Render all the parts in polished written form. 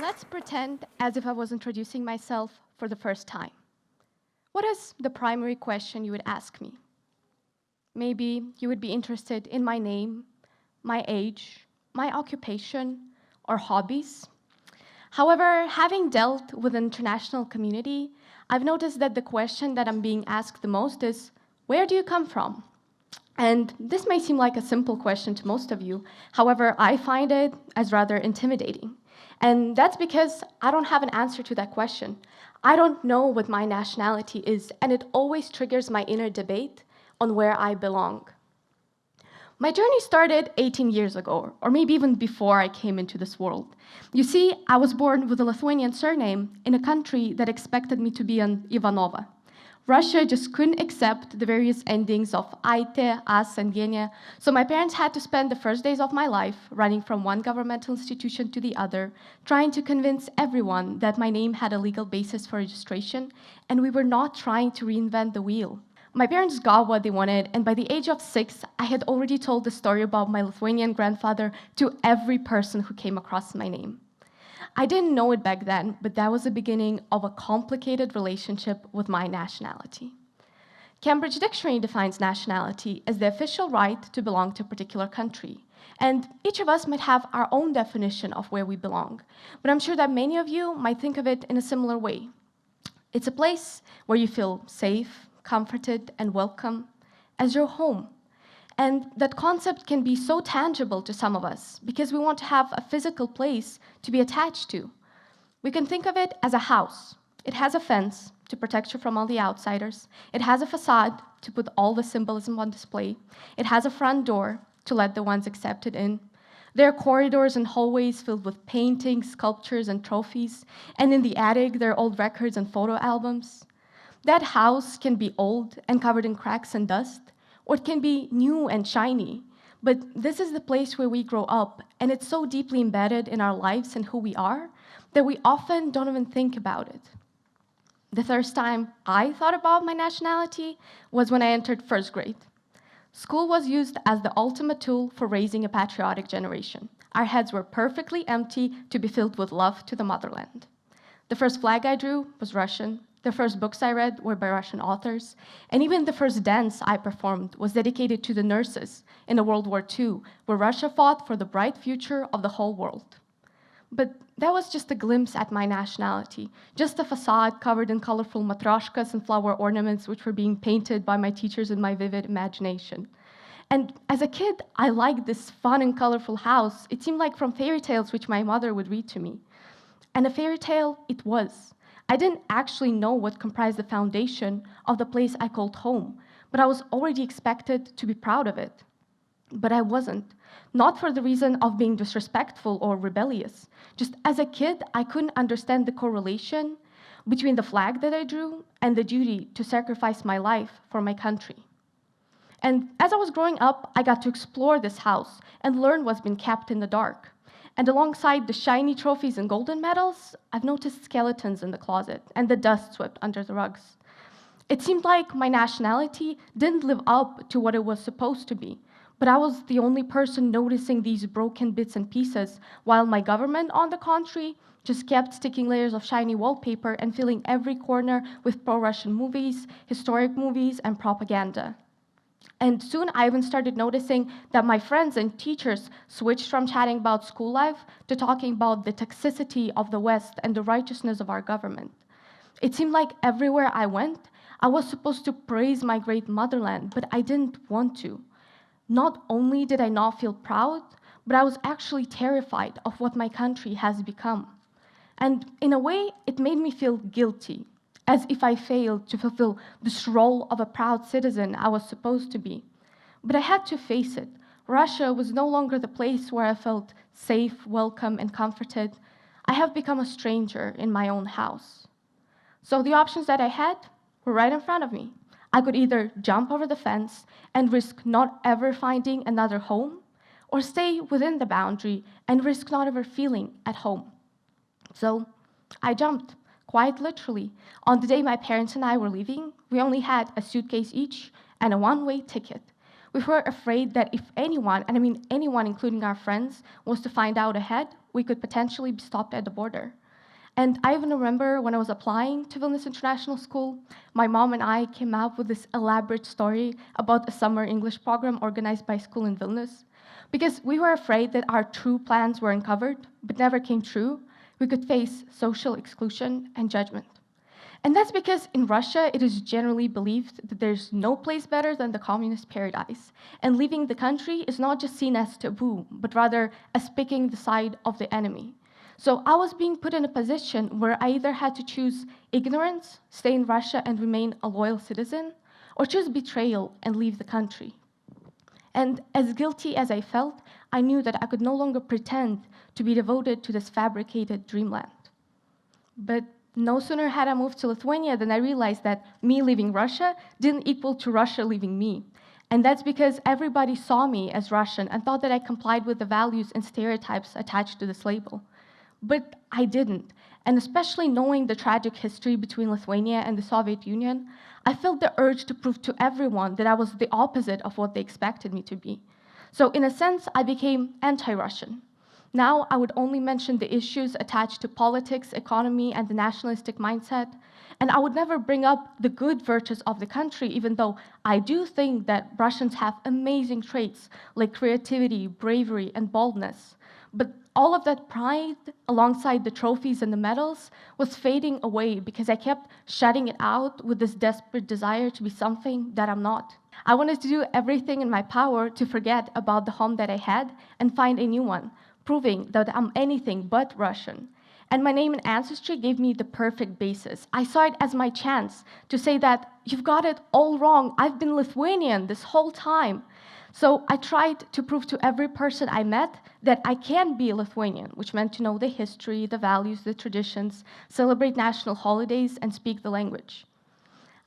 Let's pretend as if I was introducing myself for the first time. What is the primary question you would ask me? Maybe you would be interested in my name, my age, my occupation, or hobbies. However, having dealt with the international community, I've noticed that the question that I'm being asked the most is, where do you come from? And this may seem like a simple question to most of you. However, I find it as rather intimidating. And that's because I don't have an answer to that question. I don't know what my nationality is, and it always triggers my inner debate on where I belong. My journey started 18 years ago, or maybe even before I came into this world. You see, I was born with a Lithuanian surname in a country that expected me to be an Ivanova. Russia just couldn't accept the various endings of aite, as, and genia, so my parents had to spend the first days of my life running from one governmental institution to the other, trying to convince everyone that my name had a legal basis for registration, and we were not trying to reinvent the wheel. My parents got what they wanted, and by the age of 6, I had already told the story about my Lithuanian grandfather to every person who came across my name. I didn't know it back then, but that was the beginning of a complicated relationship with my nationality. Cambridge Dictionary defines nationality as the official right to belong to a particular country. And each of us might have our own definition of where we belong, but I'm sure that many of you might think of it in a similar way. It's a place where you feel safe, comforted, and welcome as your home. And that concept can be so tangible to some of us because we want to have a physical place to be attached to. We can think of it as a house. It has a fence to protect you from all the outsiders. It has a facade to put all the symbolism on display. It has a front door to let the ones accepted in. There are corridors and hallways filled with paintings, sculptures, and trophies. And in the attic, there are old records and photo albums. That house can be old and covered in cracks and dust, or it can be new and shiny. But this is the place where we grow up, and it's so deeply embedded in our lives and who we are that we often don't even think about it. The first time I thought about my nationality was when I entered first grade. School was used as the ultimate tool for raising a patriotic generation. Our heads were perfectly empty to be filled with love to the motherland. The first flag I drew was Russian. The first books I read were by Russian authors, and even the first dance I performed was dedicated to the nurses in World War II, where Russia fought for the bright future of the whole world. But that was just a glimpse at my nationality, just a facade covered in colorful matryoshkas and flower ornaments which were being painted by my teachers in my vivid imagination. And as a kid, I liked this fun and colorful house. It seemed like from fairy tales which my mother would read to me. And a fairy tale it was. I didn't actually know what comprised the foundation of the place I called home, but I was already expected to be proud of it. But I wasn't, not for the reason of being disrespectful or rebellious. Just as a kid, I couldn't understand the correlation between the flag that I drew and the duty to sacrifice my life for my country. And as I was growing up, I got to explore this house and learn what's been kept in the dark. And alongside the shiny trophies and golden medals, I've noticed skeletons in the closet and the dust swept under the rugs. It seemed like my nationality didn't live up to what it was supposed to be, but I was the only person noticing these broken bits and pieces, while my government, on the contrary, just kept sticking layers of shiny wallpaper and filling every corner with pro-Russian movies, historic movies, and propaganda. And soon I even started noticing that my friends and teachers switched from chatting about school life to talking about the toxicity of the West and the righteousness of our government. It seemed like everywhere I went, I was supposed to praise my great motherland, but I didn't want to. Not only did I not feel proud, but I was actually terrified of what my country has become. And in a way, it made me feel guilty, as if I failed to fulfill this role of a proud citizen I was supposed to be. But I had to face it. Russia was no longer the place where I felt safe, welcome, and comforted. I have become a stranger in my own house. So the options that I had were right in front of me. I could either jump over the fence and risk not ever finding another home, or stay within the boundary and risk not ever feeling at home. So I jumped. Quite literally. On the day my parents and I were leaving, we only had a suitcase each and a one-way ticket. We were afraid that if anyone, and I mean anyone including our friends, was to find out ahead, we could potentially be stopped at the border. And I even remember when I was applying to Vilnius International School, my mom and I came up with this elaborate story about a summer English program organized by a school in Vilnius. Because we were afraid that our true plans were uncovered, but never came true, we could face social exclusion and judgment. And that's because in Russia, it is generally believed that there's no place better than the communist paradise. And leaving the country is not just seen as taboo, but rather as picking the side of the enemy. So I was being put in a position where I either had to choose ignorance, stay in Russia and remain a loyal citizen, or choose betrayal and leave the country. And as guilty as I felt, I knew that I could no longer pretend to be devoted to this fabricated dreamland. But no sooner had I moved to Lithuania than I realized that me leaving Russia didn't equal to Russia leaving me. And that's because everybody saw me as Russian and thought that I complied with the values and stereotypes attached to this label. But I didn't. And especially knowing the tragic history between Lithuania and the Soviet Union, I felt the urge to prove to everyone that I was the opposite of what they expected me to be. So in a sense, I became anti-Russian. Now I would only mention the issues attached to politics, economy, and the nationalistic mindset, and I would never bring up the good virtues of the country, even though I do think that Russians have amazing traits like creativity, bravery, and boldness. But all of that pride, alongside the trophies and the medals, was fading away because I kept shutting it out with this desperate desire to be something that I'm not. I wanted to do everything in my power to forget about the home that I had and find a new one, proving that I'm anything but Russian. And my name and ancestry gave me the perfect basis. I saw it as my chance to say that you've got it all wrong. I've been Lithuanian this whole time. So I tried to prove to every person I met that I can be a Lithuanian, which meant to know the history, the values, the traditions, celebrate national holidays, and speak the language.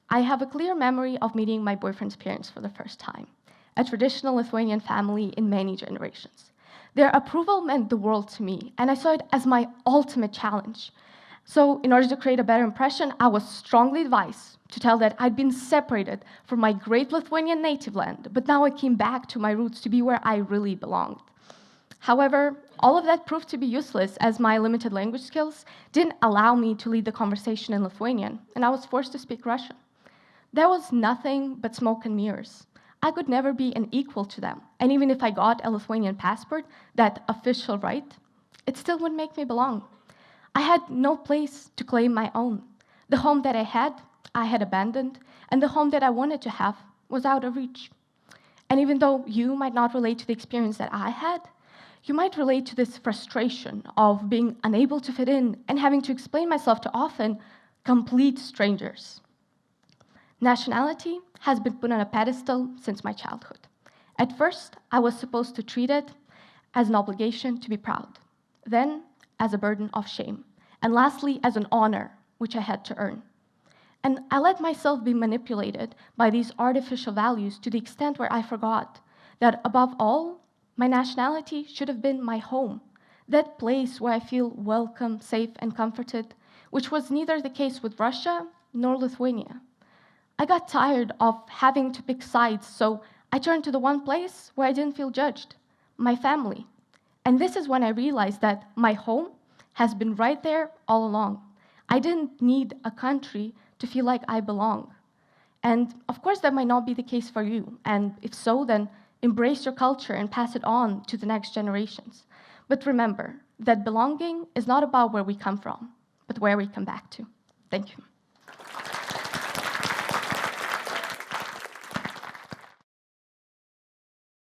I have a clear memory of meeting my boyfriend's parents for the first time, a traditional Lithuanian family in many generations. Their approval meant the world to me, and I saw it as my ultimate challenge. So in order to create a better impression, I was strongly advised to tell that I'd been separated from my great Lithuanian native land, but now I came back to my roots to be where I really belonged. However, all of that proved to be useless as my limited language skills didn't allow me to lead the conversation in Lithuanian, and I was forced to speak Russian. There was nothing but smoke and mirrors. I could never be an equal to them, and even if I got a Lithuanian passport, that official right, it still wouldn't make me belong. I had no place to claim my own. The home that I had abandoned, and the home that I wanted to have was out of reach. And even though you might not relate to the experience that I had, you might relate to this frustration of being unable to fit in and having to explain myself to often complete strangers. Nationality has been put on a pedestal since my childhood. At first, I was supposed to treat it as an obligation to be proud, then as a burden of shame, and lastly, as an honor, which I had to earn. And I let myself be manipulated by these artificial values to the extent where I forgot that above all, my nationality should have been my home, that place where I feel welcome, safe, and comforted, which was neither the case with Russia nor Lithuania. I got tired of having to pick sides, so I turned to the one place where I didn't feel judged, my family. And this is when I realized that my home has been right there all along. I didn't need a country to feel like I belong. And of course, that might not be the case for you. And if so, then embrace your culture and pass it on to the next generations. But remember that belonging is not about where we come from, but where we come back to. Thank you.